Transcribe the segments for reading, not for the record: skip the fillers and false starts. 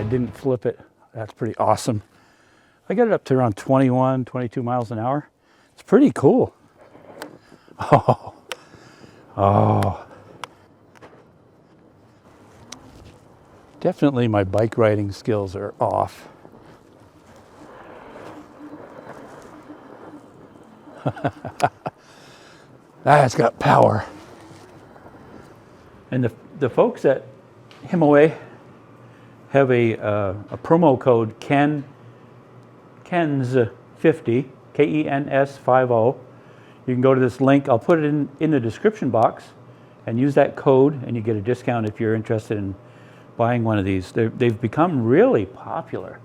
didn't flip it. That's pretty awesome. I got it up to around 21, 22 miles an hour. It's pretty cool. Oh. Definitely my bike riding skills are off. It's got power. And the folks at HIMIWAY have a promo code KENS50, KENS50. You can go to this link. I'll put it in the description box and use that code, and you get a discount if you're interested in buying one of these. They've become really popular.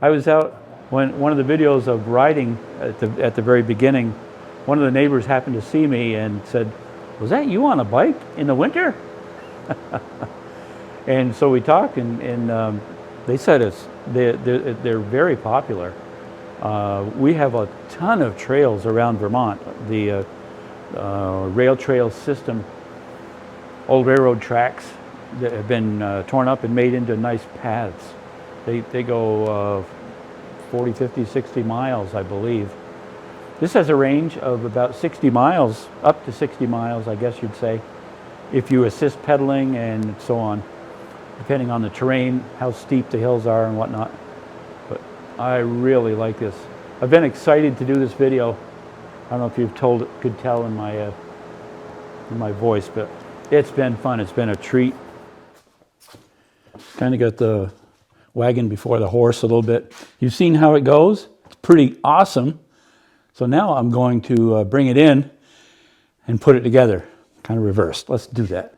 I was out when one of the videos of riding at the very beginning. One of the neighbors happened to see me and said, "Was that you on a bike in the winter?" And so we talked, and they said they're very popular. We have a ton of trails around Vermont. The rail trail system, old railroad tracks that have been torn up and made into nice paths. They go 40, 50, 60 miles, I believe. This has a range of about 60 miles, up to 60 miles, I guess you'd say, if you assist pedaling and so on, depending on the terrain, how steep the hills are and whatnot. But I really like this. I've been excited to do this video. I don't know if you could tell in my voice, but it's been fun. It's been a treat. Kind of got the wagon before the horse a little bit. You've seen how it goes. It's pretty awesome. So now I'm going to bring it in and put it together, kind of reversed. Let's do that.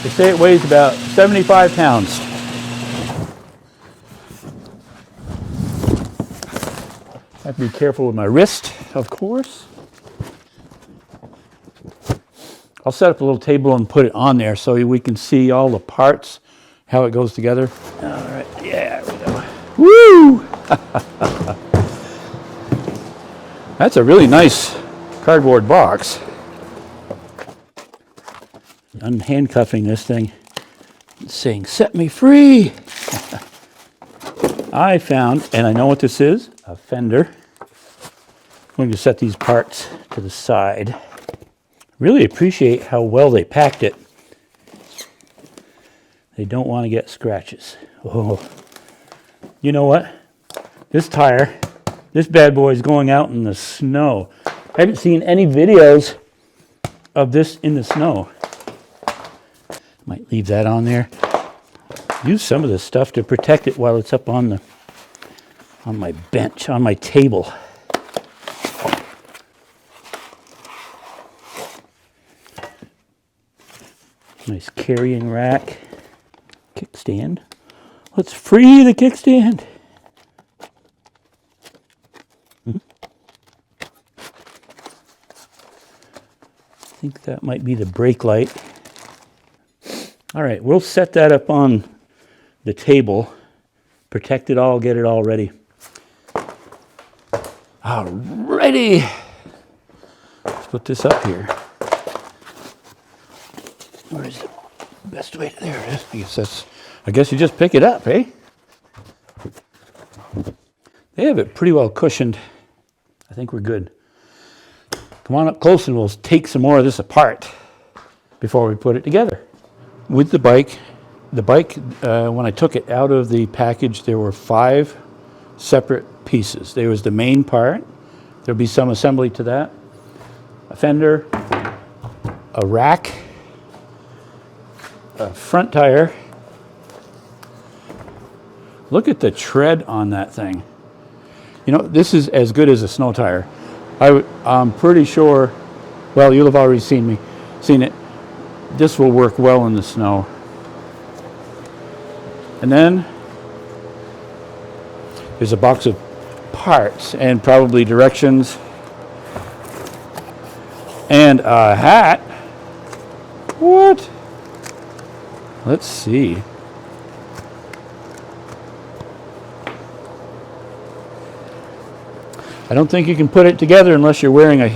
They say it weighs about 75 pounds. I have to be careful with my wrist, of course. I'll set up a little table and put it on there so we can see all the parts, how it goes together. All right, yeah, there we go. Woo! That's a really nice cardboard box. I'm handcuffing this thing, saying, "Set me free." I found, and I know what this is, a fender. I'm going to set these parts to the side. Really appreciate how well they packed it. They don't want to get scratches. Oh. You know what? This tire, this bad boy is going out in the snow. I haven't seen any videos of this in the snow. Might leave that on there. Use some of this stuff to protect it while it's up on my bench, on my table. Nice carrying rack. Kickstand. Let's free the kickstand. I think that might be the brake light. All right, we'll set that up on the table, protect it all, get it all ready. All righty. Let's put this up here. Where's the best way? There it is. I guess you just pick it up, eh? They have it pretty well cushioned. I think we're good. Come on up close and we'll take some more of this apart before we put it together. With the bike, when I took it out of the package, there were 5 separate pieces. There was the main part. There'll be some assembly to that. A fender, a rack, a front tire. Look at the tread on that thing. You know, this is as good as a snow tire. I'm pretty sure, well, you'll have already seen it. This will work well in the snow. And then there's a box of parts and probably directions and a hat. What? Let's see. I don't think you can put it together unless you're wearing a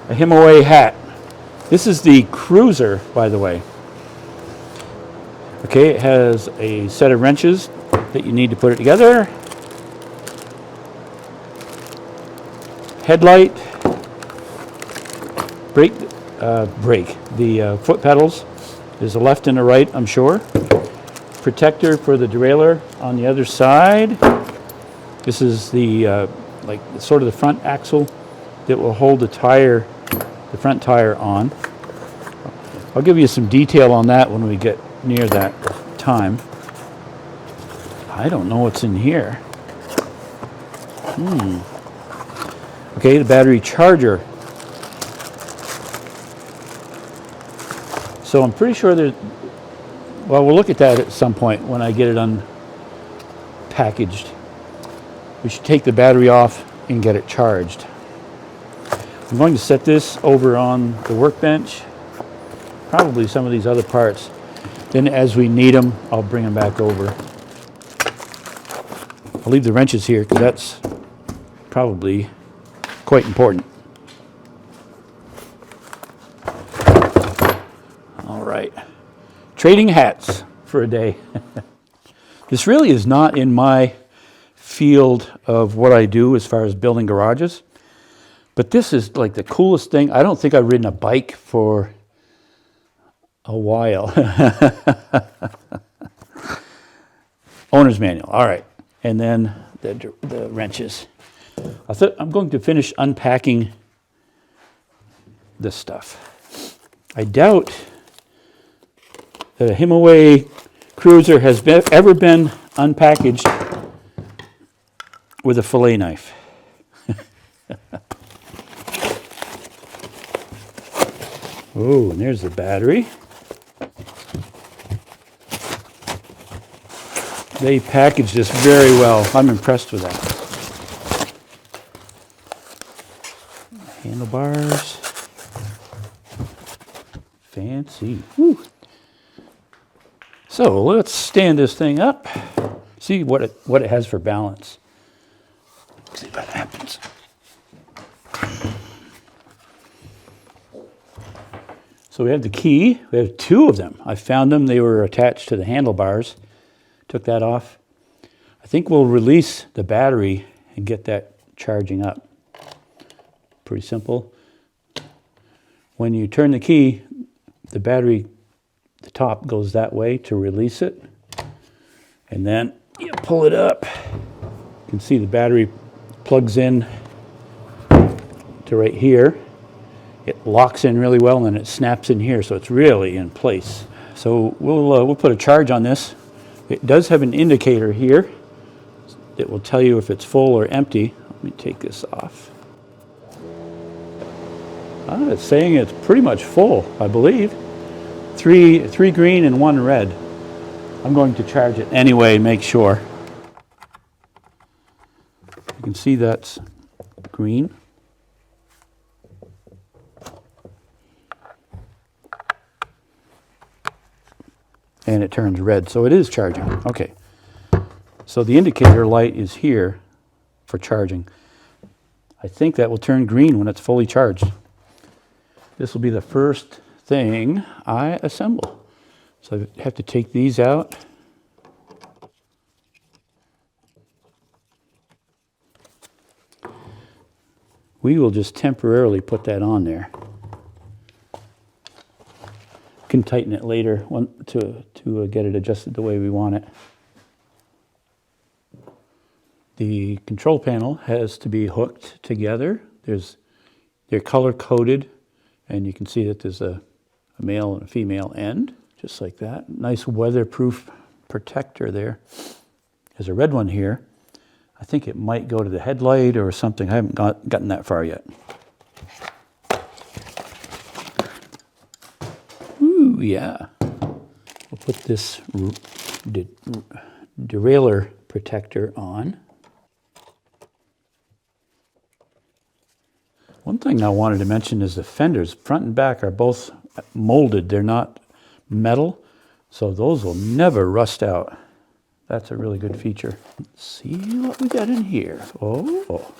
HIMIWAY hat. This is the Cruiser, by the way. Okay, it has a set of wrenches that you need to put it together. Headlight, brake, the foot pedals. There's a left and a right, I'm sure. Protector for the derailleur on the other side. This is the like sort of the front axle that will hold the tire, the front tire on. I'll give you some detail on that when we get near that time. I don't know what's in here. Okay, the battery charger. So I'm pretty sure there's, well, we'll look at that at some point when I get it unpackaged. We should take the battery off and get it charged. I'm going to set this over on the workbench, probably some of these other parts. Then as we need them, I'll bring them back over. I'll leave the wrenches here because that's probably quite important. All right, trading hats for a day. This really is not in my field of what I do as far as building garages, but this is like the coolest thing. I don't think I've ridden a bike for a while. Owner's manual, all right. And then the wrenches. I'm going to finish unpacking this stuff. I doubt that a HIMIWAY Cruiser has ever been unpackaged with a fillet knife. Oh, and there's the battery. They packaged this very well. I'm impressed with that. Handlebars. Fancy. Woo. So let's stand this thing up. See what it has for balance. See what happens. So we have the key. We have two of them. I found them. They were attached to the handlebars. Took that off. I think we'll release the battery and get that charging up. Pretty simple. When you turn the key, the battery, the top goes that way to release it. And then you pull it up. You can see the battery plugs in to right here. It locks in really well and then it snaps in here, so it's really in place. So we'll put a charge on this. It does have an indicator here that will tell you if it's full or empty. Let me take this off. It's saying it's pretty much full, I believe. Three green and one red. I'm going to charge it anyway, make sure. You can see that's green. And it turns red, so it is charging. Okay. So the indicator light is here for charging. I think that will turn green when it's fully charged. This will be the first thing I assemble. So I have to take these out. We will just temporarily put that on there. Can tighten it later to get it adjusted the way we want it. The control panel has to be hooked together. They're color coded, and you can see that there's a male and a female end, just like that. Nice weatherproof protector there. There's a red one here. I think it might go to the headlight or something. I haven't gotten that far yet. Ooh, yeah. We'll put this derailleur protector on. One thing I wanted to mention is the fenders, front and back, are both molded. They're not metal, so those will never rust out. That's a really good feature. Let's see what we got in here. Oh.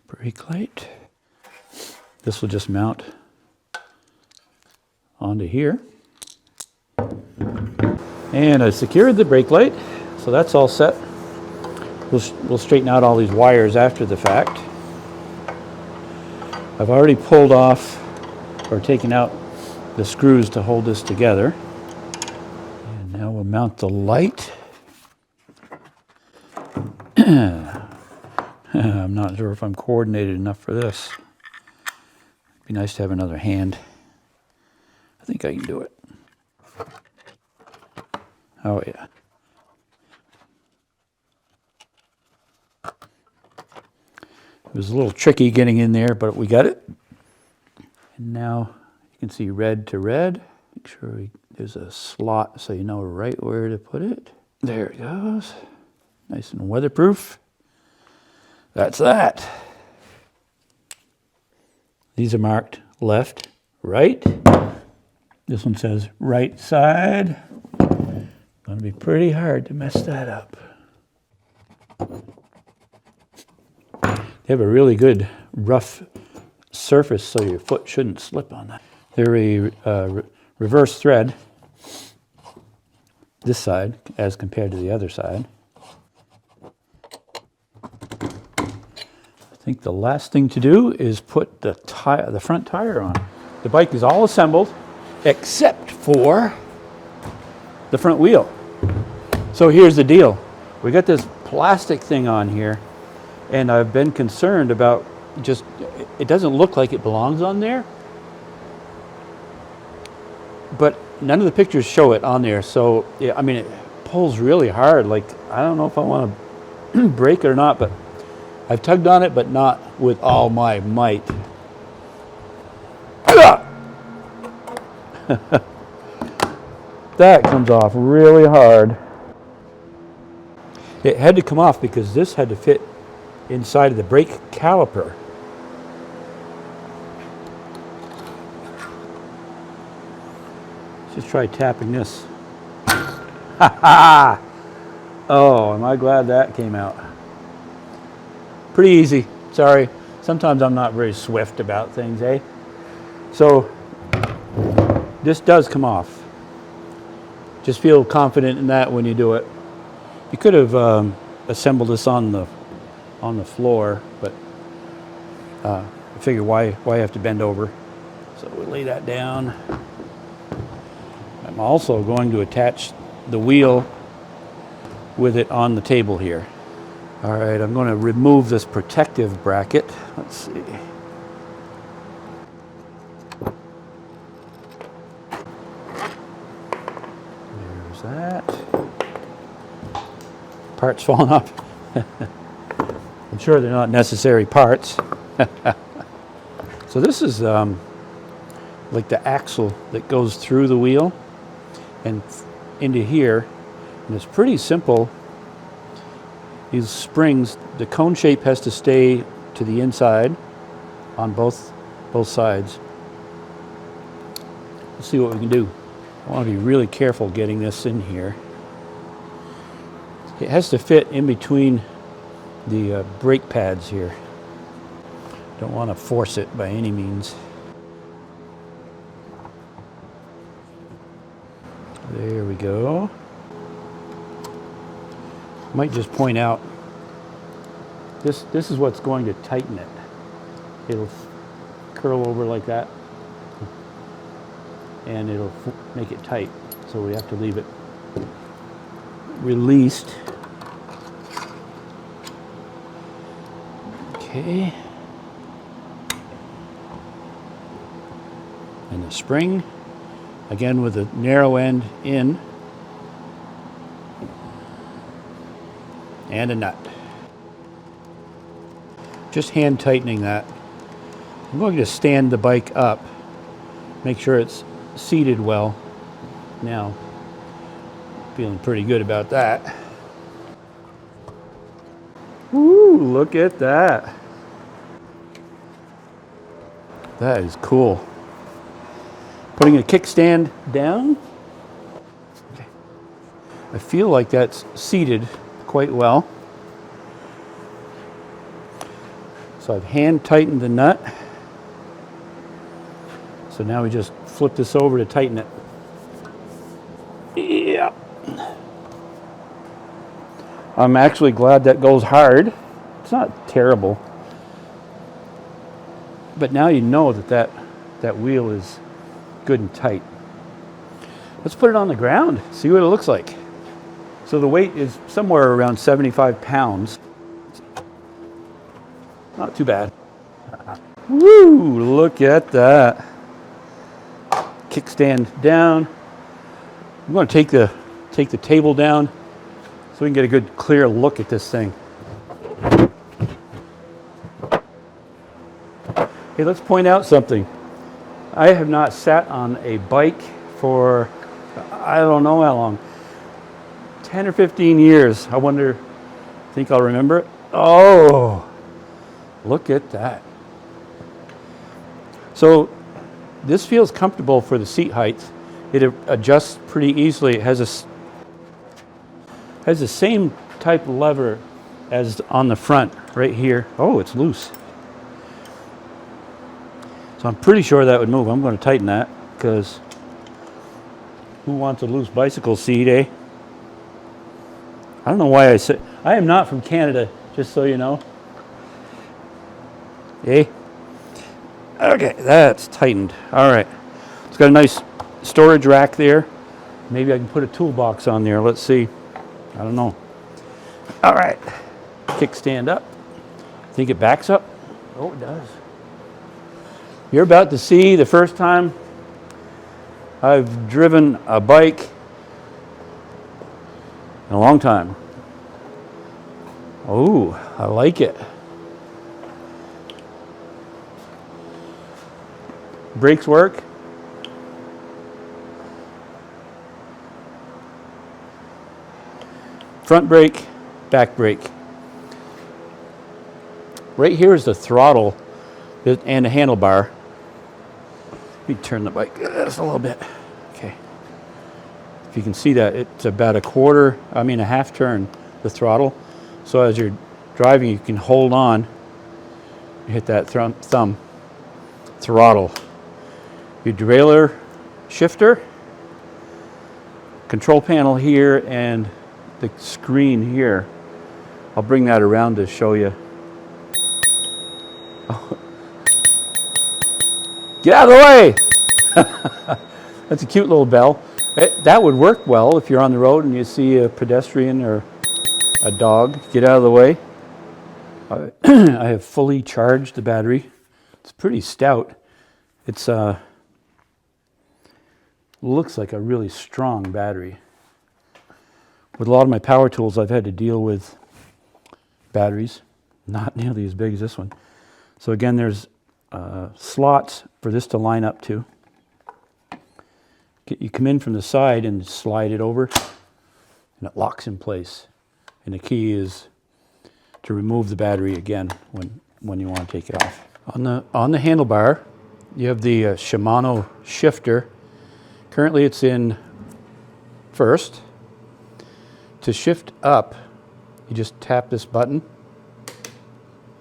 Brake light. This will just mount onto here. And I secured the brake light, so that's all set. We'll straighten out all these wires after the fact. I've already pulled off or taken out the screws to hold this together. And now we'll mount the light. I'm not sure if I'm coordinated enough for this. It'd be nice to have another hand. I think I can do it. Oh yeah. It was a little tricky getting in there, but we got it. And now you can see red to red. Make sure there's a slot so you know right where to put it. There it goes. Nice and weatherproof. That's that. These are marked left, right. This one says right side. Going to be pretty hard to mess that up. They have a really good rough surface so your foot shouldn't slip on that. They're a reverse thread, this side as compared to the other side. I think the last thing to do is put the front tire on. The bike is all assembled except for the front wheel. So here's the deal. We got this plastic thing on here, and I've been concerned about it doesn't look like it belongs on there, but none of the pictures show it on there. So yeah, I mean, it pulls really hard. Like, I don't know if I want to break it or not, but I've tugged on it, but not with all my might. That comes off really hard. It had to come off because this had to fit inside of the brake caliper. Let's just try tapping this. Ha ha! Oh, am I glad that came out. Pretty easy. Sorry. Sometimes I'm not very swift about things, eh? So this does come off. Just feel confident in that when you do it. You could have assembled this on the floor, but I figure why have to bend over. So we'll lay that down. I'm also going to attach the wheel with it on the table here. All right, I'm going to remove this protective bracket. Let's see. There's that. Parts falling off. I'm sure they're not necessary parts. So this is like the axle that goes through the wheel and into here, and it's pretty simple. These springs, the cone shape has to stay to the inside on both sides. Let's see what we can do. I want to be really careful getting this in here. It has to fit in between the brake pads here. Don't want to force it by any means. There we go. Might just point out, this is what's going to tighten it. It'll curl over like that, and it'll make it tight. So we have to leave it released. Okay. And the spring, again with the narrow end in. And a nut. Just hand tightening that. I'm going to stand the bike up, make sure it's seated well. Now, feeling pretty good about that. Woo, look at that. That is cool. Putting a kickstand down. Okay. I feel like that's seated quite well. So I've hand tightened the nut. So now we just flip this over to tighten it. Yeah. I'm actually glad that goes hard. It's not terrible. But now you know that wheel is good and tight. Let's put it on the ground, see what it looks like. So the weight is somewhere around 75 pounds. Not too bad. Woo, look at that. Kickstand down. I'm going to take the table down so we can get a good clear look at this thing. Hey, let's point out something. I have not sat on a bike for, I don't know how long, 10 or 15 years. I wonder, think I'll remember it? Oh, look at that. So this feels comfortable for the seat height. It adjusts pretty easily. It has the same type of lever as on the front right here. Oh, it's loose. So I'm pretty sure that would move. I'm going to tighten that because who wants a loose bicycle seat, eh? I don't know why I said, I am not from Canada, just so you know. Eh? Okay, that's tightened. All right. It's got a nice storage rack there. Maybe I can put a toolbox on there. Let's see. I don't know. All right. Kickstand up. Think it backs up? Oh, it does. You're about to see the first time I've driven a bike in a long time. Oh, I like it. Brakes work. Front brake, back brake. Right here is the throttle and the handlebar. Let me turn the bike just a little bit. Okay. If you can see that, it's about a half turn, the throttle. So as you're driving, you can hold on, hit that thumb, throttle. Your derailleur shifter, control panel here, and the screen here. I'll bring that around to show you. Oh. Get out of the way! That's a cute little bell. That would work well if you're on the road and you see a pedestrian or a dog. Get out of the way. I have fully charged the battery. It's pretty stout. It's looks like a really strong battery. With a lot of my power tools, I've had to deal with batteries, not nearly as big as this one. So again, there's slots for this to line up to. You come in from the side and slide it over, and it locks in place. And the key is to remove the battery again when you want to take it off. On the handlebar, you have the Shimano shifter. Currently it's in first. To shift up, you just tap this button.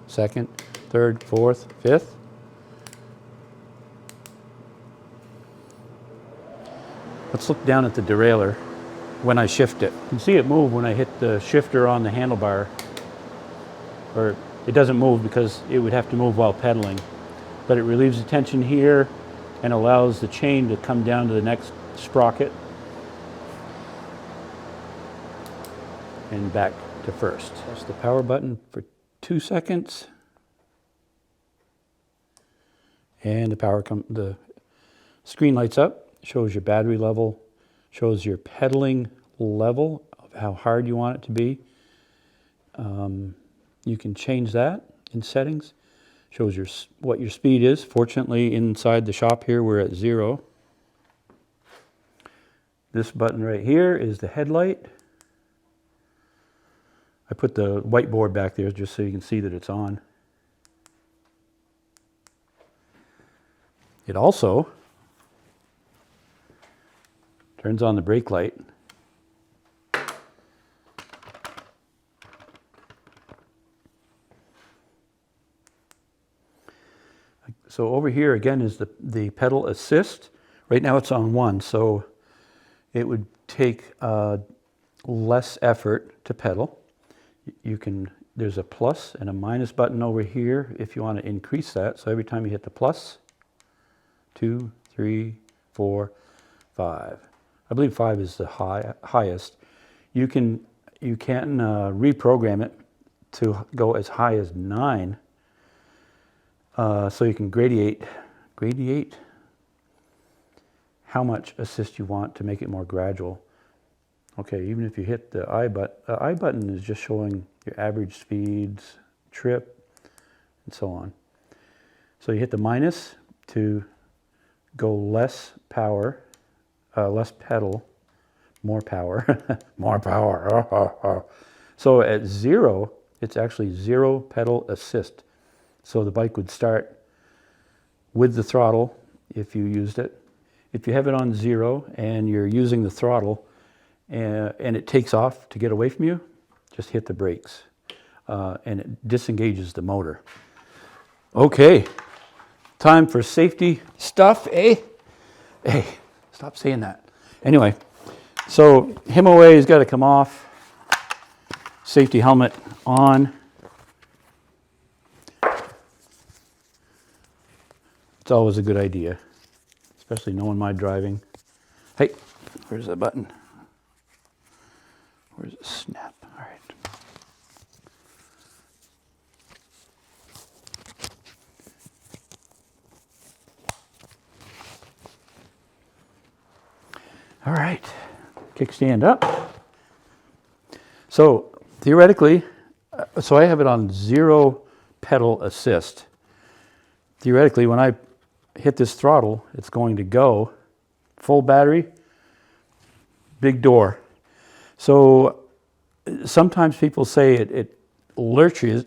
Second, third, fourth, fifth. Let's look down at the derailleur when I shift it. You can see it move when I hit the shifter on the handlebar. Or it doesn't move because it would have to move while pedaling. But it relieves the tension here and allows the chain to come down to the next sprocket and back to first. Press the power button for 2 seconds. And the screen lights up, shows your battery level, shows your pedaling level of how hard you want it to be. You can change that in settings. Shows what your speed is. Fortunately, inside the shop here, we're at 0. This button right here is the headlight. I put the whiteboard back there just so you can see that it's on. It also turns on the brake light. So over here again is the pedal assist. Right now it's on 1, so it would take less effort to pedal. There's a plus and a minus button over here if you want to increase that. So every time you hit the plus, 2, 3, 4, 5. I believe 5 is the highest. You can reprogram it to go as high as 9. So you can gradiate how much assist you want to make it more gradual. Okay, even if you hit the I button, the I button is just showing your average speeds, trip, and so on. So you hit the minus to go less power, less pedal, more power, more power. So at 0, it's actually 0 pedal assist. So the bike would start with the throttle if you used it. If you have it on 0 and you're using the throttle and it takes off to get away from you, just hit the brakes and it disengages the motor. Okay, time for safety stuff, eh? Hey, stop saying that. Anyway, so HIMIWAY's got to come off. Safety helmet on. It's always a good idea, especially knowing my driving. Hey, where's the button? Where's the snap? All right. All right, kickstand up. So theoretically, so I have it on 0 pedal assist. Theoretically, when I hit this throttle, it's going to go full battery, big door. So sometimes people say it lurches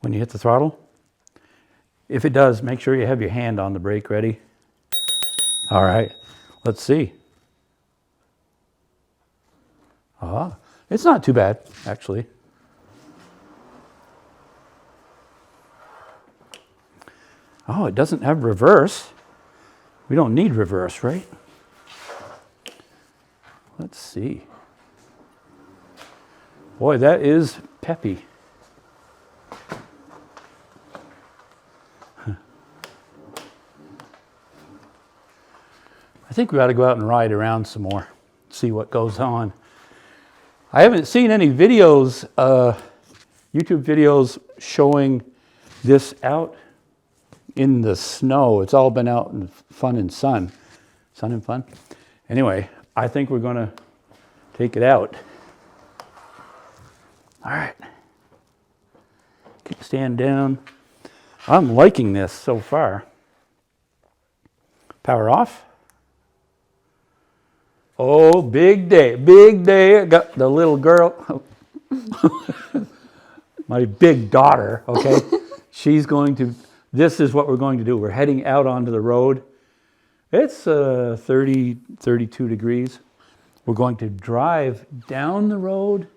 when you hit the throttle. If it does, make sure you have your hand on the brake ready. All right, let's see. It's not too bad, actually. Oh, it doesn't have reverse. We don't need reverse, right? Let's see. Boy, that is peppy. I think we ought to go out and ride around some more, see what goes on. I haven't seen any videos, YouTube videos showing this out in the snow. It's all been out in fun and sun. Sun and fun? Anyway, I think we're going to take it out. All right. Kickstand down. I'm liking this so far. Power off. Oh, big day, big day. I got the little girl, my big daughter, okay? She's going to, this is what we're going to do. We're heading out onto the road. It's 30, 32 degrees. We're going to drive down the road.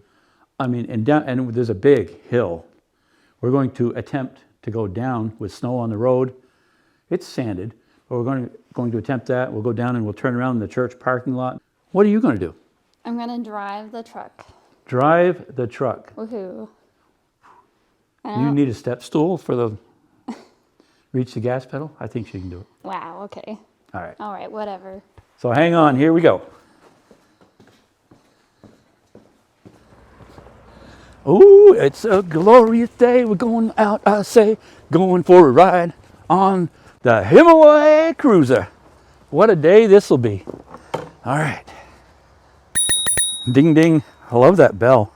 And there's a big hill. We're going to attempt to go down with snow on the road. It's sanded, but we're going to attempt that. We'll go down and we'll turn around in the church parking lot. What are you going to do? I'm going to drive the truck. Drive the truck. Woohoo. You need a step stool for the reach the gas pedal? I think she can do it. Wow, okay. All right. All right, whatever. So hang on, here we go. Ooh, it's a glorious day. We're going out, I say, going for a ride on the HIMIWAY Cruiser. What a day this will be. All right. Ding, ding. I love that bell.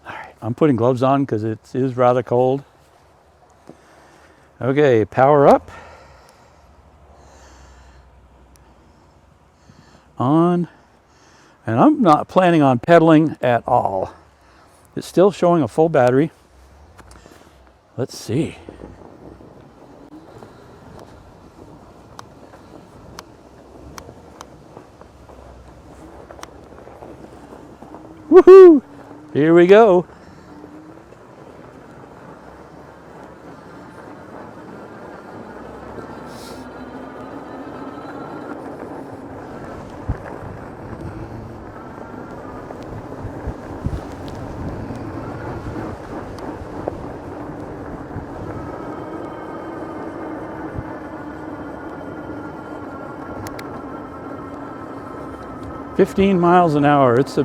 All right, I'm putting gloves on because it is rather cold. Okay, power up. On. And I'm not planning on pedaling at all. It's still showing a full battery. Let's see. Woohoo! Here we go. 15 miles an hour. It's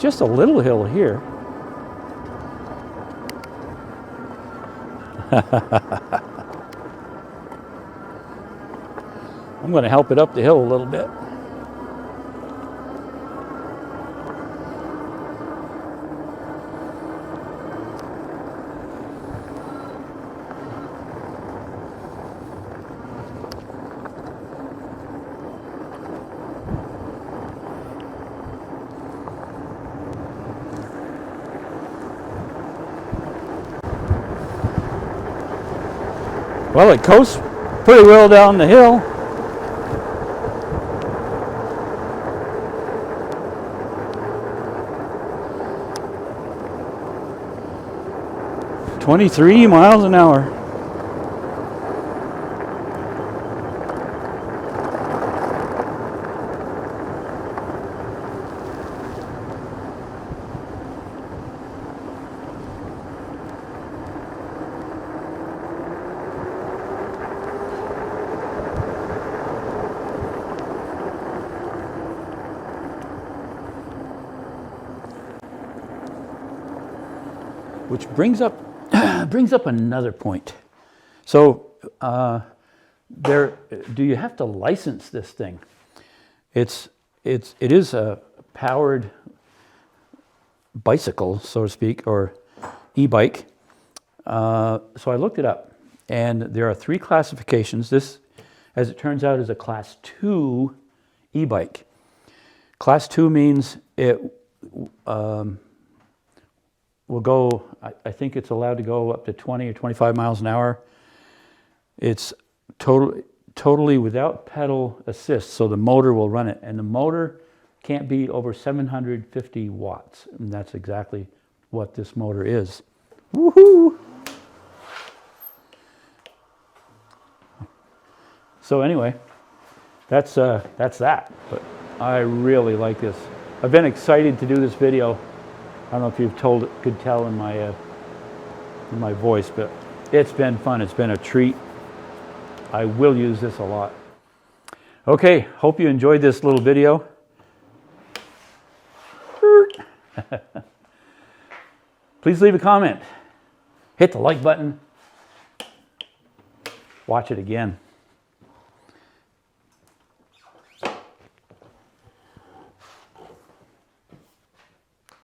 just a little hill here. I'm going to help it up the hill a little bit. Well, it coasts pretty well down the hill. "23 miles an hour." Which brings up another point. So, do you have to license this thing? It is a powered bicycle, so to speak, or e-bike. So I looked it up, and there are 3 classifications. This, as it turns out, is a Class 2 e-bike. Class 2 means it will go, I think it's allowed to go up to 20 or 25 miles an hour. It's totally without pedal assist, so the motor will run it. And the motor can't be over 750 watts. And that's exactly what this motor is. Woohoo! So anyway, that's that. But I really like this. I've been excited to do this video. I don't know if you could tell in my voice, but it's been fun. It's been a treat. I will use this a lot. Okay, hope you enjoyed this little video. Please leave a comment. Hit the like button. Watch it again.